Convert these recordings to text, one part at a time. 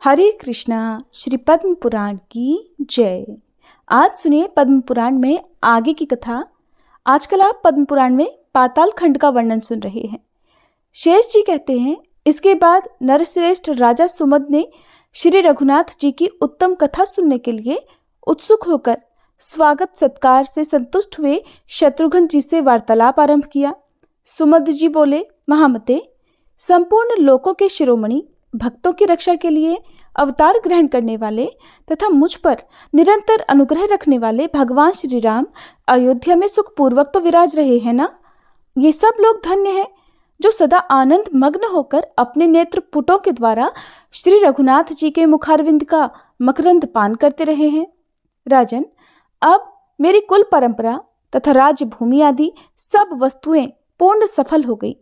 हरे कृष्णा। श्री पद्म पुराण की जय। आज सुनिए पद्म पुराण में आगे की कथा। आजकल आप पद्म पुराण में पाताल खंड का वर्णन सुन रहे हैं। शेष जी कहते हैं, इसके बाद नरश्रेष्ठ राजा सुमद ने श्री रघुनाथ जी की उत्तम कथा सुनने के लिए उत्सुक होकर स्वागत सत्कार से संतुष्ट हुए शत्रुघ्न जी से वार्तालाप आरंभ किया। सुमद जी बोले, महामते, संपूर्ण लोकों के शिरोमणि, भक्तों की रक्षा के लिए अवतार ग्रहण करने वाले तथा मुझ पर निरंतर अनुग्रह रखने वाले भगवान श्री राम अयोध्या में सुखपूर्वक तो विराज रहे हैं ना। ये सब लोग धन्य हैं जो सदा आनंद मग्न होकर अपने नेत्र पुटों के द्वारा श्री रघुनाथ जी के मुखारविंद का मकरंद पान करते रहे हैं। राजन, अब मेरी कुल परंपरा तथा राज्य भूमि आदि सब वस्तुएं पूर्ण सफल हो गई।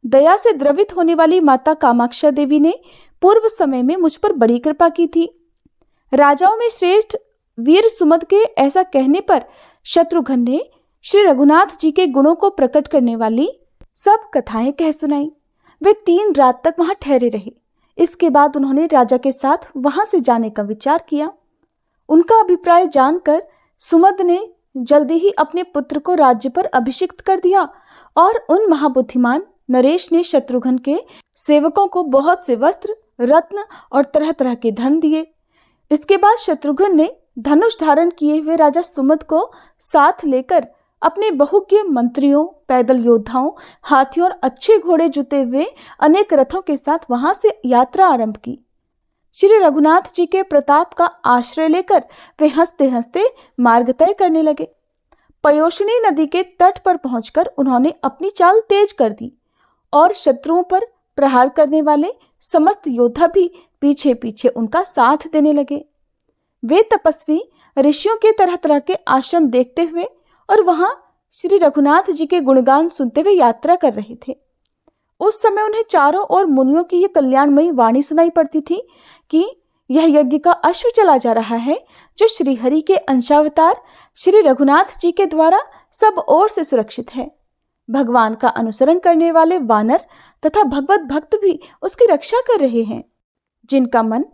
दया से द्रवित होने वाली माता कामाक्षा देवी ने पूर्व समय में मुझ पर बड़ी कृपा की थी। राजाओं में श्रेष्ठ वीर सुमद के ऐसा कहने पर शत्रुघ्न ने श्री रघुनाथ जी के गुणों को प्रकट करने वाली सब कथाएं कह सुनाई। वे 3 रात तक वहां ठहरे रहे। इसके बाद उन्होंने राजा के साथ वहां से जाने का विचार किया। उनका अभिप्राय जानकर सुमद ने जल्दी ही अपने पुत्र को राज्य पर अभिषिक्त कर दिया और उन महाबुद्धिमान नरेश ने शत्रुघ्न के सेवकों को बहुत से वस्त्र, रत्न और तरह तरह के धन दिए। इसके बाद शत्रुघ्न ने धनुष धारण किए हुए राजा सुमद को साथ लेकर अपने बहुज्ञ मंत्रियों, पैदल योद्धाओं, हाथियों और अच्छे घोड़े जुते हुए अनेक रथों के साथ वहां से यात्रा आरंभ की। श्री रघुनाथ जी के प्रताप का आश्रय लेकर वे हंसते हंसते मार्ग तय करने लगे। पयोष्णी नदी के तट पर पहुंचकर उन्होंने अपनी चाल तेज कर दी और शत्रुओं पर प्रहार करने वाले समस्त योद्धा भी पीछे पीछे उनका साथ देने लगे। वे तपस्वी ऋषियों के तरह तरह के आश्रम देखते हुए और वहां श्री रघुनाथ जी के गुणगान सुनते हुए यात्रा कर रहे थे। उस समय उन्हें चारों ओर मुनियों की ये कल्याणमयी वाणी सुनाई पड़ती थी कि यह यज्ञ का अश्व चला जा रहा है जो श्रीहरि के अंशावतार श्री रघुनाथ जी के द्वारा सब ओर से सुरक्षित है। भगवान का अनुसरण करने वाले वानर तथा भगवत भक्त भी उसकी रक्षा कर रहे हैं। जिनका मन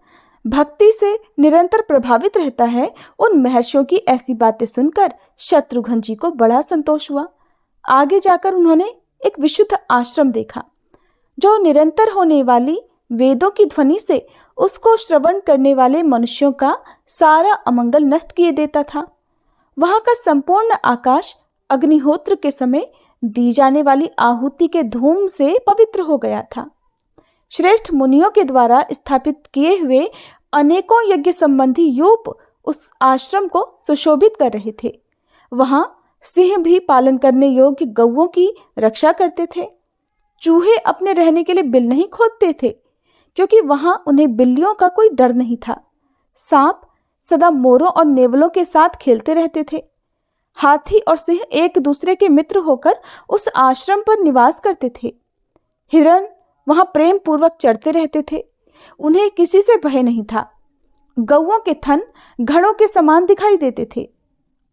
भक्ति से निरंतर प्रभावित रहता है, उन महर्षियों की ऐसी बातें सुनकर शत्रुघ्न जी को बड़ा संतोष हुआ। आगे जाकर उन्होंने एक विशुद्ध आश्रम देखा जो निरंतर होने वाली वेदों की ध्वनि से उसको श्रवण करने वाले मनुष्यों का सारा अमंगल नष्ट किए देता था। वहां का संपूर्ण आकाश अग्निहोत्र के समय दी जाने वाली आहुति के धूम से पवित्र हो गया था। श्रेष्ठ मुनियों के द्वारा स्थापित किए हुए अनेकों यज्ञ संबंधी यूप उस आश्रम को सुशोभित कर रहे थे। वहां सिंह भी पालन करने योग्य गौओं की रक्षा करते थे। चूहे अपने रहने के लिए बिल नहीं खोदते थे क्योंकि वहां उन्हें बिल्लियों का कोई डर नहीं था। सांप सदा मोरों और नेवलों के साथ खेलते रहते थे। हाथी और सिंह एक दूसरे के मित्र होकर उस आश्रम पर निवास करते थे। हिरण वहां प्रेम पूर्वक चरते रहते थे। उन्हें किसी से भय नहीं था। गौओं के थन घड़ों के समान दिखाई देते थे।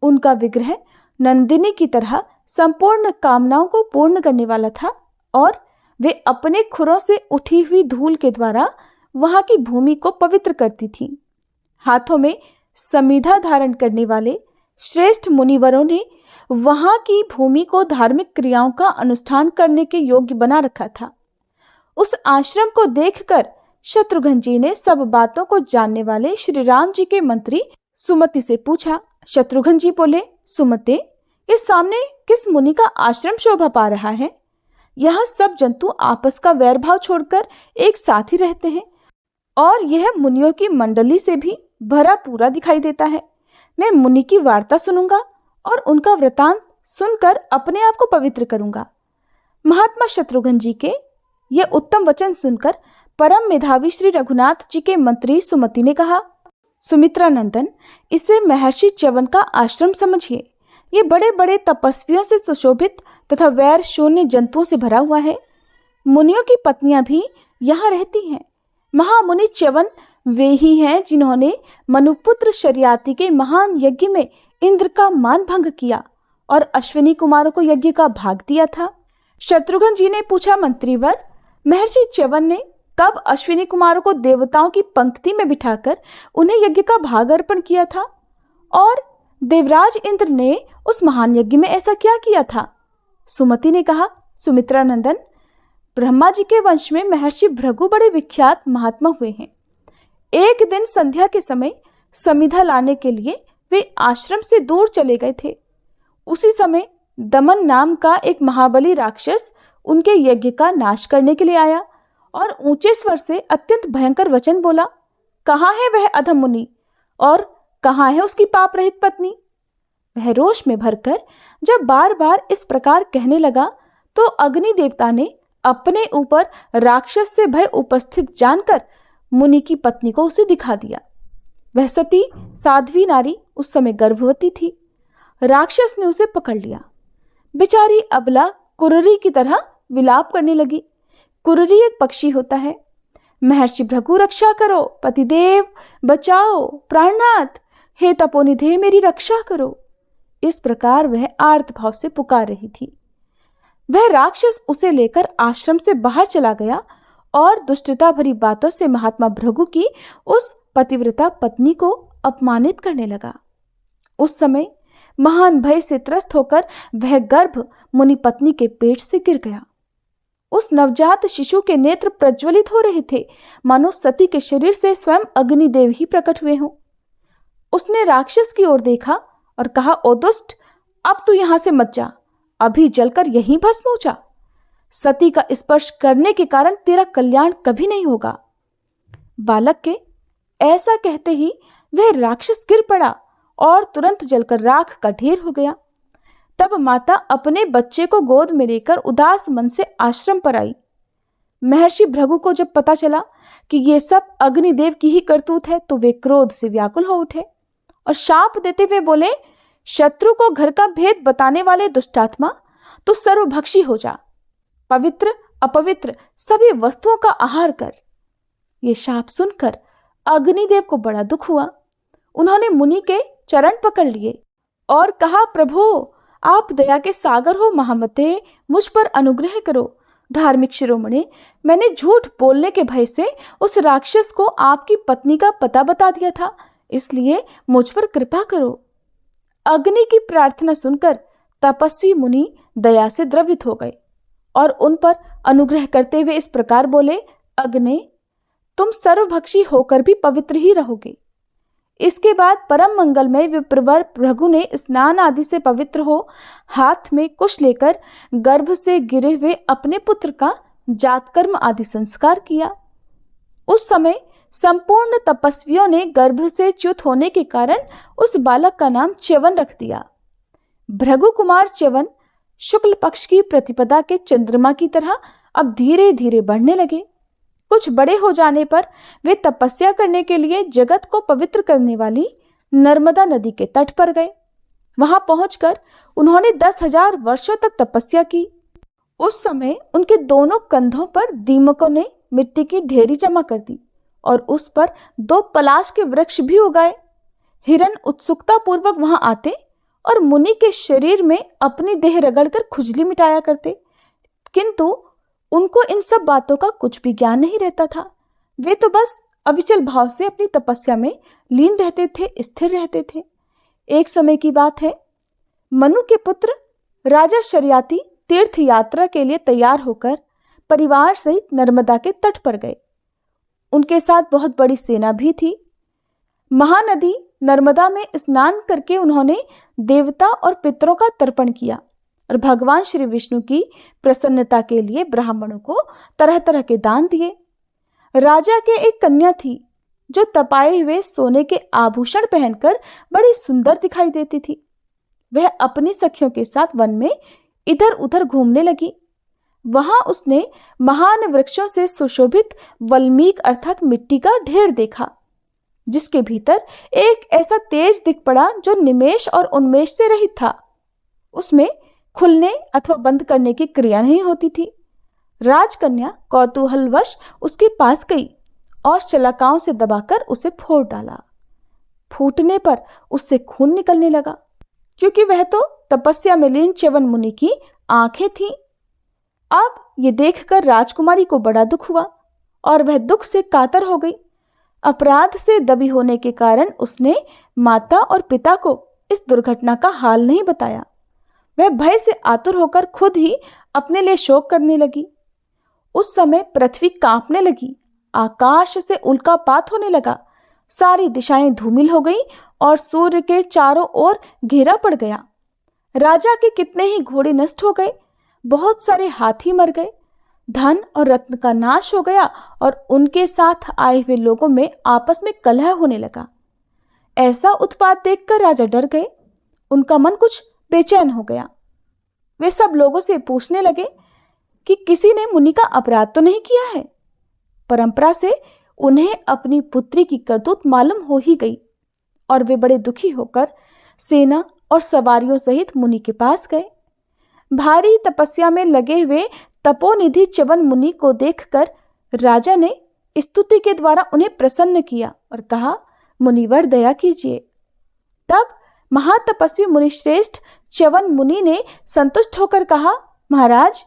उनका विग्रह नंदिनी की तरह संपूर्ण कामनाओं को पूर्ण करने वाला था और वे अपने खुरों से उठी हुई धूल के द्वारा वहां की भूमि को पवित्र करती थीं। हाथों में समीधा धारण करने वाले श्रेष्ठ मुनिवरों ने वहां की भूमि को धार्मिक क्रियाओं का अनुष्ठान करने के योग्य बना रखा था। उस आश्रम को देखकर शत्रुघ्न जी ने सब बातों को जानने वाले श्री राम जी के मंत्री सुमति से पूछा। शत्रुघ्न जी बोले, सुमते, इस सामने किस मुनि का आश्रम शोभा पा रहा है? यहाँ सब जंतु आपस का वैर भाव छोड़कर एक साथ ही रहते हैं और यह मुनियों की मंडली से भी भरा पूरा दिखाई देता है। मैं मुनि की वार्ता सुनूंगा और उनका वृतांत सुनकर अपने आप को पवित्र करूंगा। महात्मा शत्रुघ्न जी के यह उत्तम वचन सुनकर परम मेधावी श्री रघुनाथ जी के मंत्री सुमति ने कहा, सुमित्रा नंदन, इसे महर्षि च्यवन का आश्रम समझिए। ये बड़े बड़े तपस्वियों से सुशोभित तथा वैर शून्य जंतुओं से भरा हुआ है। मुनियों की पत्नियां भी यहाँ रहती हैं। महामुनि च्यवन वे ही हैं जिन्होंने मनुपुत्र शर्याति के महान यज्ञ में इंद्र का मान भंग किया और अश्विनी कुमारों को यज्ञ का भाग दिया था। शत्रुघ्न जी ने पूछा, मंत्रीवर, महर्षि च्यवन ने कब अश्विनी कुमारों को देवताओं की पंक्ति में बिठाकर उन्हें यज्ञ का भाग अर्पण किया था, और देवराज इंद्र ने उस महान यज्ञ में ऐसा क्या किया था? सुमति ने कहा, सुमित्रा नंदन, ब्रह्मा जी के वंश में महर्षि भृगु बड़े विख्यात महात्मा हुए हैं। एक दिन संध्या के समय समिधा लाने के लिए वे आश्रम से दूर चले गए थे। उसी समय दमन नाम का एक महाबली राक्षस उनके यज्ञ का नाश करने के लिए आया और ऊंचे स्वर से अत्यंत भयंकर वचन बोला, कहाँ है वह अधम मुनि और कहाँ है उसकी पाप रहित पत्नी? वह रोष में भरकर जब बार बार इस प्रकार कहने लगा तो अग्नि देवता ने अपने ऊपर राक्षस से भय उपस्थित जानकर मुनि की पत्नी को उसे दिखा दिया। वह सती साध्वी नारी उस समय गर्भवती थी। राक्षस ने उसे पकड़ लिया। बेचारी अबला कुररी की तरह विलाप करने लगी। कुररी एक पक्षी होता है। महर्षि भृगु रक्षा करो, पतिदेव बचाओ, प्राणनाथ हे तपोनिधे मेरी रक्षा करो, इस प्रकार वह आर्त भाव से पुकार रही थी। वह राक्षस उसे लेकर आश्रम से बाहर चला गया और दुष्टता भरी बातों से महात्मा भृगु की उस पतिव्रता पत्नी को अपमानित करने लगा। उस समय महान भय से त्रस्त होकर वह गर्भ मुनि पत्नी के पेट से गिर गया। उस नवजात शिशु के नेत्र प्रज्वलित हो रहे थे, मानो सती के शरीर से स्वयं अग्निदेव ही प्रकट हुए हों। उसने राक्षस की ओर देखा और कहा, ओ दुष्ट, अब तू यहां से मत जा, अभी जलकर यहीं भस्म हो जा। सती का स्पर्श करने के कारण तेरा कल्याण कभी नहीं होगा। बालक के ऐसा कहते ही वह राक्षस गिर पड़ा और तुरंत जलकर राख का ढेर हो गया। तब माता अपने बच्चे को गोद में लेकर उदास मन से आश्रम पर आई। महर्षि भृगु को जब पता चला कि ये सब अग्निदेव की ही करतूत है तो वे क्रोध से व्याकुल हो उठे और शाप देते हुए बोले, शत्रु को घर का भेद बताने वाले दुष्टात्मा, तू सर्वभक्षी हो जा, पवित्र अपवित्र सभी वस्तुओं का आहार कर। ये शाप सुनकर अग्निदेव को बड़ा दुख हुआ। उन्होंने मुनि के चरण पकड़ लिए और कहा, प्रभु आप दया के सागर हो महामते, मुझ पर अनुग्रह करो। धार्मिक शिरोमणि, मैंने झूठ बोलने के भय से उस राक्षस को आपकी पत्नी का पता बता दिया था, इसलिए मुझ पर कृपा करो। अग्नि की प्रार्थना सुनकर तपस्वी मुनि दया से द्रवित हो गए और उन पर अनुग्रह करते हुए इस प्रकार बोले, अग्नि, तुम सर्वभक्षी होकर भी पवित्र ही रहोगे। इसके बाद परम मंगलमय विप्रवर भृगु ने स्नान आदि से पवित्र हो हाथ में कुश लेकर गर्भ से गिरे हुए अपने पुत्र का जातकर्म आदि संस्कार किया। उस समय संपूर्ण तपस्वियों ने गर्भ से च्युत होने के कारण उस बालक का नाम च्यवन रख दिया। भृगु कुमार च्यवन शुक्ल पक्ष की प्रतिपदा के चंद्रमा की तरह अब धीरे धीरे बढ़ने लगे। कुछ बड़े हो जाने पर वे तपस्या करने के लिए जगत को पवित्र करने वाली नर्मदा नदी के तट पर गए। वहां पहुंचकर उन्होंने 10,000 वर्षों तक तपस्या की। उस समय उनके दोनों कंधों पर दीमकों ने मिट्टी की ढेरी जमा कर दी और उस पर 2 पलाश के वृक्ष भी उगाए। हिरण उत्सुकता पूर्वक वहां आते और मुनि के शरीर में अपनी देह रगड़कर खुजली मिटाया करते, किंतु उनको इन सब बातों का कुछ भी ज्ञान नहीं रहता था। वे तो बस अविचल भाव से अपनी तपस्या में लीन रहते थे, स्थिर रहते थे। एक समय की बात है, मनु के पुत्र राजा शर्याती तीर्थ यात्रा के लिए तैयार होकर परिवार सहित नर्मदा के तट पर गए। उनके साथ बहुत बड़ी सेना भी थी। महानदी नर्मदा में स्नान करके उन्होंने देवता और पितरों का तर्पण किया और भगवान श्री विष्णु की प्रसन्नता के लिए ब्राह्मणों को तरह तरह के दान दिए। राजा के एक कन्या थी जो तपाए हुए सोने के आभूषण पहनकर बड़ी सुंदर दिखाई देती थी। वह अपनी सखियों के साथ वन में इधर उधर घूमने लगी। वहां उसने महान वृक्षों से सुशोभित वल्मीक अर्थात मिट्टी का ढेर देखा, जिसके भीतर एक ऐसा तेज दिख पड़ा जो निमेष और उन्मेष से रहित था। उसमें खुलने अथवा बंद करने की क्रिया नहीं होती थी। राजकन्या कौतूहलवश उसके पास गई और शलाकाओं से दबाकर उसे फोड़ डाला। फूटने पर उससे खून निकलने लगा, क्योंकि वह तो तपस्या में लीन च्यवन मुनि की आंखें थीं। अब ये देखकर राजकुमारी को बड़ा दुख हुआ और वह दुख से कातर हो गई। अपराध से दबी होने के कारण उसने माता और पिता को इस दुर्घटना का हाल नहीं बताया। वह भय से आतुर होकर खुद ही अपने लिए शोक करने लगी। उस समय पृथ्वी कांपने लगी, आकाश से उल्कापात होने लगा, सारी दिशाएं धूमिल हो गई और सूर्य के चारों ओर घेरा पड़ गया। राजा के कितने ही घोड़े नष्ट हो गए, बहुत सारे हाथी मर गए, धन और रत्न का नाश हो गया और उनके साथ आए हुए लोगों में आपस में कलह होने लगा। ऐसा उत्पात देखकर राजा डर गए, उनका मन कुछ बेचैन हो गया। वे सब लोगों से पूछने लगे कि किसी ने मुनि का अपराध तो नहीं किया है। परंपरा से उन्हें अपनी पुत्री की करतूत मालूम हो ही गई और वे बड़े दुखी होकर सेना और सवारियों सहित मुनि के पास गए। भारी तपस्या में लगे हुए तपोनिधि च्यवन मुनि को देखकर राजा ने स्तुति के द्वारा उन्हें प्रसन्न किया और कहा, मुनिवर दया कीजिए। तब महातपस्वी मुनिश्रेष्ठ च्यवन मुनि ने संतुष्ट होकर कहा, महाराज,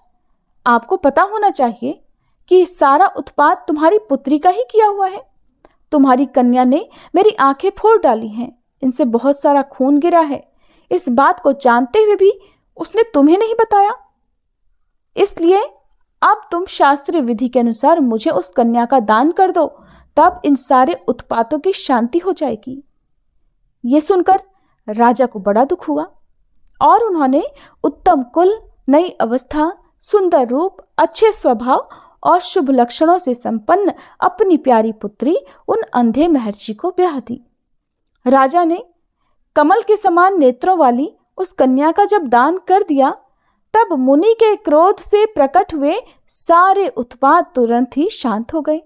आपको पता होना चाहिए कि सारा उत्पात तुम्हारी पुत्री का ही किया हुआ है। तुम्हारी कन्या ने मेरी आंखें फोड़ डाली हैं, इनसे बहुत सारा खून गिरा है। इस बात को जानते हुए भी उसने तुम्हें नहीं बताया। इसलिए अब तुम शास्त्रीय विधि के अनुसार मुझे उस कन्या का दान कर दो, तब इन सारे उत्पातों की शांति हो जाएगी। ये सुनकर राजा को बड़ा दुख हुआ और उन्होंने उत्तम कुल, नई अवस्था, सुंदर रूप, अच्छे स्वभाव और शुभ लक्षणों से संपन्न अपनी प्यारी पुत्री उन अंधे महर्षि को ब्याह दी। राजा ने कमल के समान नेत्रों वाली उस कन्या का जब दान कर दिया, तब मुनि के क्रोध से प्रकट हुए सारे उत्पात तुरंत ही शांत हो गए।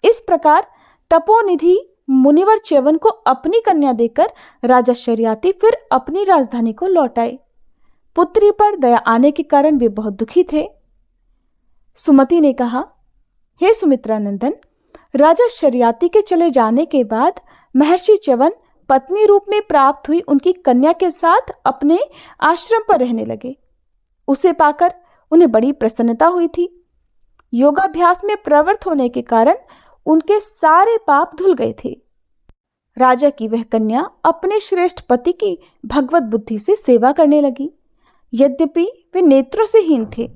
इस प्रकार तपोनिधि मुनिवर च्यवन को अपनी कन्या देकर राजा शर्याति फिर अपनी राजधानी को लौट आए। पुत्री पर दया आने के कारण वे बहुत दुखी थे। सुमति ने कहा, हे सुमित्रानंदन, राजा शर्याति के चले जाने के बाद महर्षि च्यवन पत्नी रूप में प्राप्त हुई उनकी कन्या के साथ अपने आश्रम पर रहने लगे। उसे पाकर उन्हें बड़ी प्रसन्नता हुई थी। योगाभ्यास में प्रवृत्त होने के कारण उनके सारे पाप धुल गए थे। राजा की वह कन्या अपने श्रेष्ठ पति की भगवत बुद्धि से सेवा करने लगी। यद्यपि वे नेत्रों से हीन थे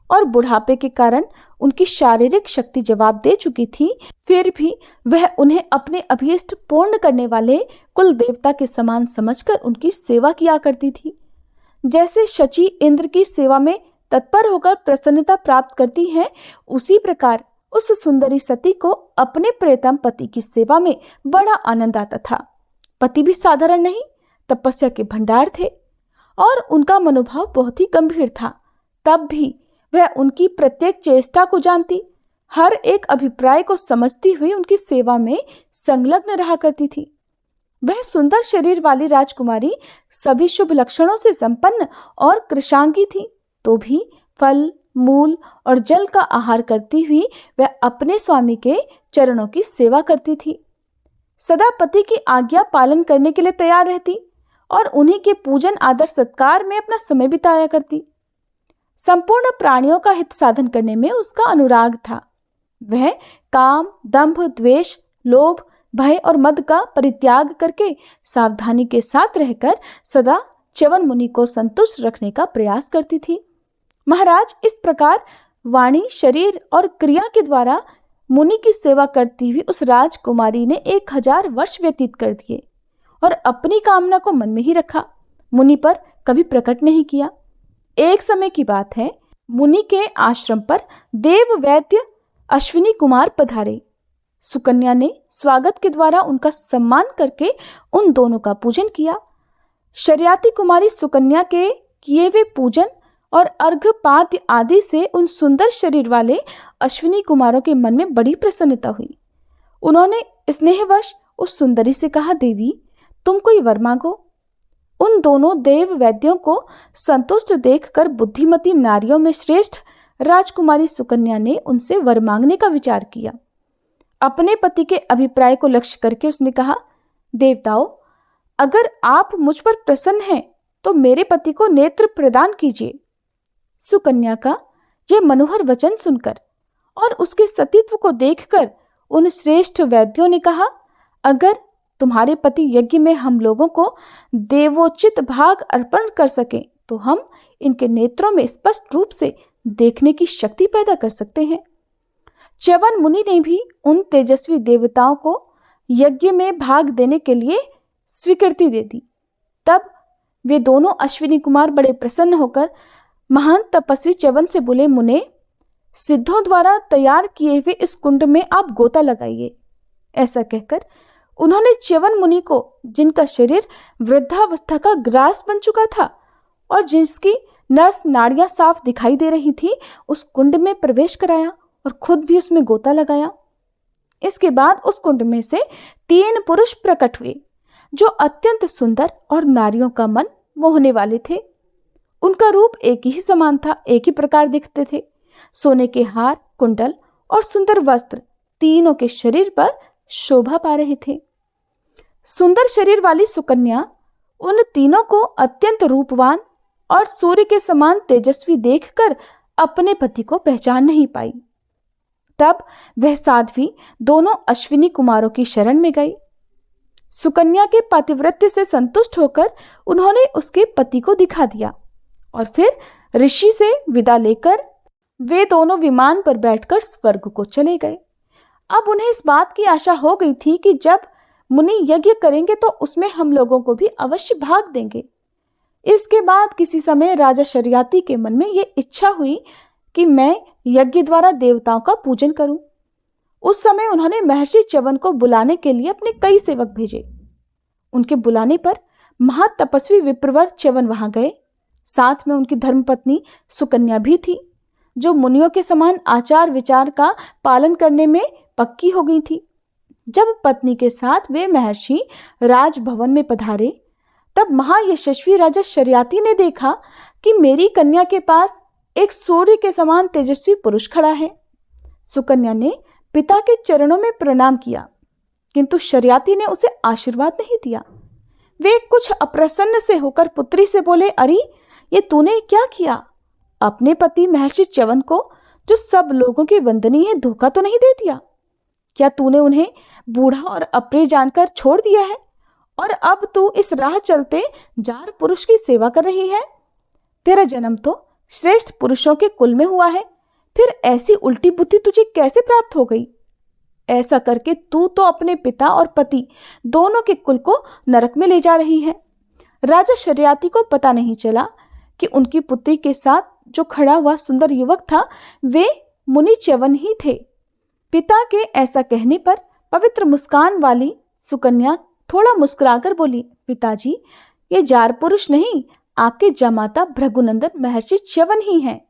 और बुढ़ापे के कारण उनकी शारीरिक शक्ति जवाब दे चुकी थी, फिर भी वह उन्हें अपने अभीष्ट पूर्ण करने वाले कुल देवता के समान समझकर उनकी सेवा किया करती थी। जैसे शची इंद्र की सेवा में तत्पर होकर प्रसन्नता प्राप्त करती है, उसी प्रकार उस सुंदरी सती को अपने प्रियतम पति की सेवा में बड़ा आनंद आता था। पति भी साधारण नहीं, तपस्या के भंडार थे और उनका मनोभाव बहुत ही गंभीर था। तब भी वह उनकी प्रत्येक चेष्टा को जानती, हर एक अभिप्राय को समझती हुई उनकी सेवा में संलग्न रहा करती थी। वह सुंदर शरीर वाली राजकुमारी सभी शुभ लक्षणों से संपन्न और कृशांगी थी, तो भी फल, मूल और जल का आहार करती हुई वह अपने स्वामी के चरणों की सेवा करती थी। सदा पति की आज्ञा पालन करने के लिए तैयार रहती और उन्हीं के पूजन आदर सत्कार में अपना समय बिताया करती। संपूर्ण प्राणियों का हित साधन करने में उसका अनुराग था। वह काम, दंभ, द्वेष, लोभ, भय और मद का परित्याग करके सावधानी के साथ रहकर सदा च्यवन मुनि को संतुष्ट रखने का प्रयास करती थी। महाराज, इस प्रकार वाणी, शरीर और क्रिया के द्वारा मुनि की सेवा करती हुई उस राजकुमारी ने 1000 वर्ष व्यतीत कर दिए और अपनी कामना को मन में ही रखा, मुनि पर कभी प्रकट नहीं किया। एक समय की बात है, मुनि के आश्रम पर देव वैद्य अश्विनी कुमार पधारे। सुकन्या ने स्वागत के द्वारा उनका सम्मान करके उन दोनों का पूजन किया। शर्याति कुमारी सुकन्या के किए हुए पूजन और अर्घ्यपाद्य आदि से उन सुंदर शरीर वाले अश्विनी कुमारों के मन में बड़ी प्रसन्नता हुई। उन्होंने स्नेहवश उस सुंदरी से कहा, देवी, तुम कोई वर मांगो। उन दोनों देव वैद्यों को संतुष्ट देखकर बुद्धिमती नारियों में श्रेष्ठ राजकुमारी सुकन्या ने उनसे वर मांगने का विचार किया। अपने पति के अभिप्राय को लक्ष्य करके उसने कहा, देवताओं, अगर आप मुझ पर प्रसन्न हैं तो मेरे पति को नेत्र प्रदान कीजिए। सुकन्या का यह मनोहर वचन सुनकर और उसके सतीत्व को देखकर उन श्रेष्ठ वैद्यों ने कहा, अगर तुम्हारे पति यज्ञ में हम लोगों को देवोचित भाग अर्पण कर सकें तो हम इनके नेत्रों में स्पष्ट रूप से देखने की शक्ति पैदा कर सकते हैं। च्यवन मुनि ने भी उन तेजस्वी देवताओं को यज्ञ में भाग देने के लिए स्वीकृति दे दी। तब वे दोनों अश्विनी कुमार बड़े प्रसन्न होकर महान तपस्वी च्यवन से बोले, मुने, सिद्धों द्वारा तैयार किए हुए इस कुंड में आप गोता लगाइए। ऐसा कहकर उन्होंने च्यवन मुनि को, जिनका शरीर वृद्धावस्था का ग्रास बन चुका था और जिसकी नस नाड़ियां साफ दिखाई दे रही थी, उस कुंड में प्रवेश कराया और खुद भी उसमें गोता लगाया। इसके बाद उस कुंड में से 3 पुरुष प्रकट हुए जो अत्यंत सुंदर और नारियों का मन मोहने वाले थे। उनका रूप एक ही समान था, एक ही प्रकार दिखते थे। सोने के हार, कुंडल और सुंदर वस्त्र तीनों के शरीर पर शोभा पा रहे थे। सुंदर शरीर वाली सुकन्या उन तीनों को अत्यंत रूपवान और सूर्य के समान तेजस्वी देखकर अपने पति को पहचान नहीं पाई। तब वह साध्वी दोनों अश्विनी कुमारों की शरण में गई। सुकन्या के पातिव्रत्य से संतुष्ट होकर उन्होंने उसके पति को दिखा दिया और फिर ऋषि से विदा लेकर वे दोनों विमान पर बैठकर स्वर्ग को चले गए। अब उन्हें इस बात की आशा हो गई थी कि जब मुनि यज्ञ करेंगे तो उसमें हम लोगों को भी अवश्य भाग देंगे। इसके बाद किसी समय राजा शर्याती के मन में ये इच्छा हुई कि मैं यज्ञ द्वारा देवताओं का पूजन करूं। उस समय उन्होंने महर्षि च्यवन को बुलाने के लिए अपने कई सेवक भेजे। उनके बुलाने पर महातपस्वी विप्रवर च्यवन वहां गए। साथ में उनकी धर्मपत्नी सुकन्या भी थी, जो मुनियों के समान आचार विचार का पालन करने में पक्की हो गई थी। जब पत्नी के साथ वे महर्षि राजभवन में पधारे, तब महायशस्वी राजा शर्याती ने देखा कि मेरी कन्या के पास एक सूर्य के समान तेजस्वी पुरुष खड़ा है। सुकन्या ने पिता के चरणों में प्रणाम किया, किंतु शर्याती ने उसे आशीर्वाद नहीं दिया। वे कुछ अप्रसन्न से होकर पुत्री से बोले, अरे ये तूने क्या किया? अपने पति महर्षि च्यवन को, जो सब लोगों की वंदनीय है, धोखा तो नहीं दे दिया? क्या तूने उन्हें बूढ़ा और अप्रिय जानकर छोड़ दिया है और अब तू इस राह चलते जार पुरुष की सेवा कर रही है? तेरा जन्म तो श्रेष्ठ पुरुषों के कुल में हुआ है, फिर ऐसी उल्टी बुद्धि तुझे कैसे प्राप्त हो गई? ऐसा करके तू तो अपने पिता और पति दोनों के कुल को नरक में ले जा रही है। राजा शर्याती को पता नहीं चला कि उनकी पुत्री के साथ जो खड़ा हुआ सुंदर युवक था, वे मुनि च्यवन ही थे। पिता के ऐसा कहने पर पवित्र मुस्कान वाली सुकन्या थोड़ा मुस्कुराकर बोली, पिताजी, ये जार पुरुष नहीं, आपके जमाता भृगुनंदन महर्षि च्यवन ही हैं।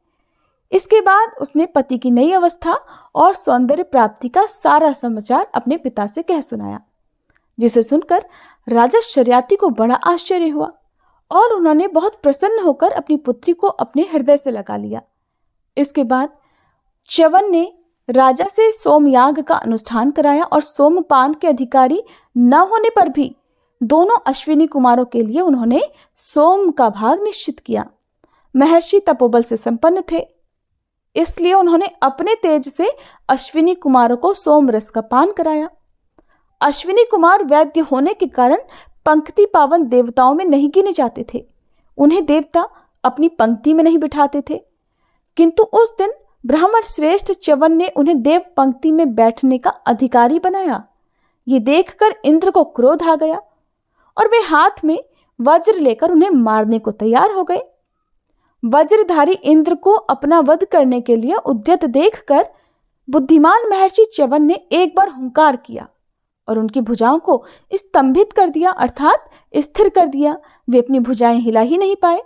इसके बाद उसने पति की नई अवस्था और सौंदर्य प्राप्ति का सारा समाचार अपने पिता से कह सुनाया, जिसे सुनकर राजा शर्याती को बड़ा आश्चर्य हुआ और उन्होंने बहुत प्रसन्न होकर अपनी पुत्री को अपने हृदय से लगा लिया। इसके बाद च्यवन ने राजा से सोमयाग का अनुष्ठान कराया और सोमपान के अधिकारी न होने पर भी दोनों अश्विनी कुमारों के लिए उन्होंने सोम का भाग निश्चित किया। महर्षि तपोबल से संपन्न थे, इसलिए उन्होंने अपने तेज से अश्विनी कुमारों को सोम रस का पान कराया। अश्विनी कुमार वैद्य होने के कारण पंक्ति पावन देवताओं में नहीं गिने जाते थे। उन्हें देवता अपनी पंक्ति में नहीं बिठाते थे, किंतु उस दिन ब्राह्मण श्रेष्ठ च्यवन ने उन्हें देव पंक्ति में बैठने का अधिकारी बनाया। ये देखकर इंद्र को क्रोध आ गया और वे हाथ में वज्र लेकर उन्हें मारने को तैयार हो गए। वज्रधारी इंद्र को अपना वध करने के लिए उद्यत देखकर बुद्धिमान महर्षि च्यवन ने एक बार हुंकार किया और उनकी भुजाओं को स्तंभित कर दिया, अर्थात स्थिर कर दिया। वे अपनी भुजाएं हिला ही नहीं पाए।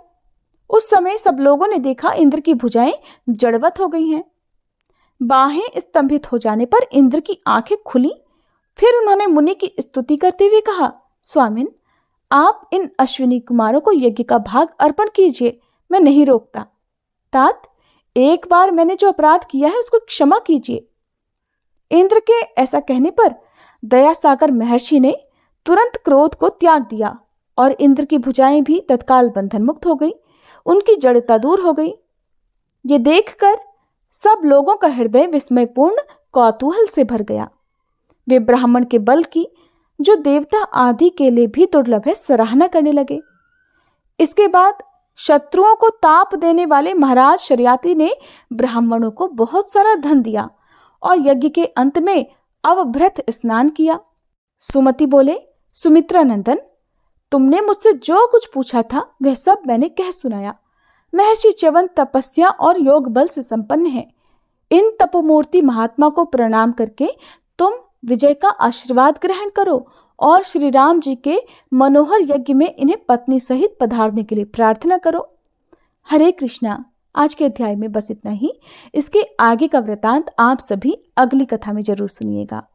उस समय सब लोगों ने देखा इंद्र की भुजाएं जड़वत हो गई हैं। बाहें स्तंभित हो जाने पर इंद्र की आंखें खुली। फिर उन्होंने मुनि की स्तुति करते हुए कहा, स्वामिन, आप इन अश्विनी कुमारों को यज्ञ का भाग अर्पण कीजिए, मैं नहीं रोकता। तात, एक बार मैंने जो अपराध किया है उसको क्षमा कीजिए। इंद्र के ऐसा कहने पर दया सागर महर्षि ने तुरंत क्रोध को त्याग दिया और इंद्र की भुजाएं भी तत्काल बंधन मुक्त हो गई, उनकी जड़ता दूर हो गई। ये देखकर सब लोगों का हृदय विस्मयपूर्ण कौतूहल से भर गया। वे ब्राह्मण के बल की, जो देवता आदि के लिए भी दुर्लभ है, सराहना करने लगे। इसके बाद शत्रुओं को ताप देने वाले महाराज शर्याती ने ब्राह्मणों को बहुत सारा धन दिया और यज्ञ के अंत में अवभृत स्नान किया। सुमति बोले, सुमित्रा नंदन, तुमने मुझसे जो कुछ पूछा था वह सब मैंने कह सुनाया। महर्षि च्यवन तपस्या और योग बल से संपन्न है। इन तपोमूर्ति महात्मा को प्रणाम करके तुम विजय का आशीर्वाद ग्रहण करो और श्री राम जी के मनोहर यज्ञ में इन्हें पत्नी सहित पधारने के लिए प्रार्थना करो। हरे कृष्णा। आज के अध्याय में बस इतना ही। इसके आगे का वृतांत आप सभी अगली कथा में जरूर सुनिएगा।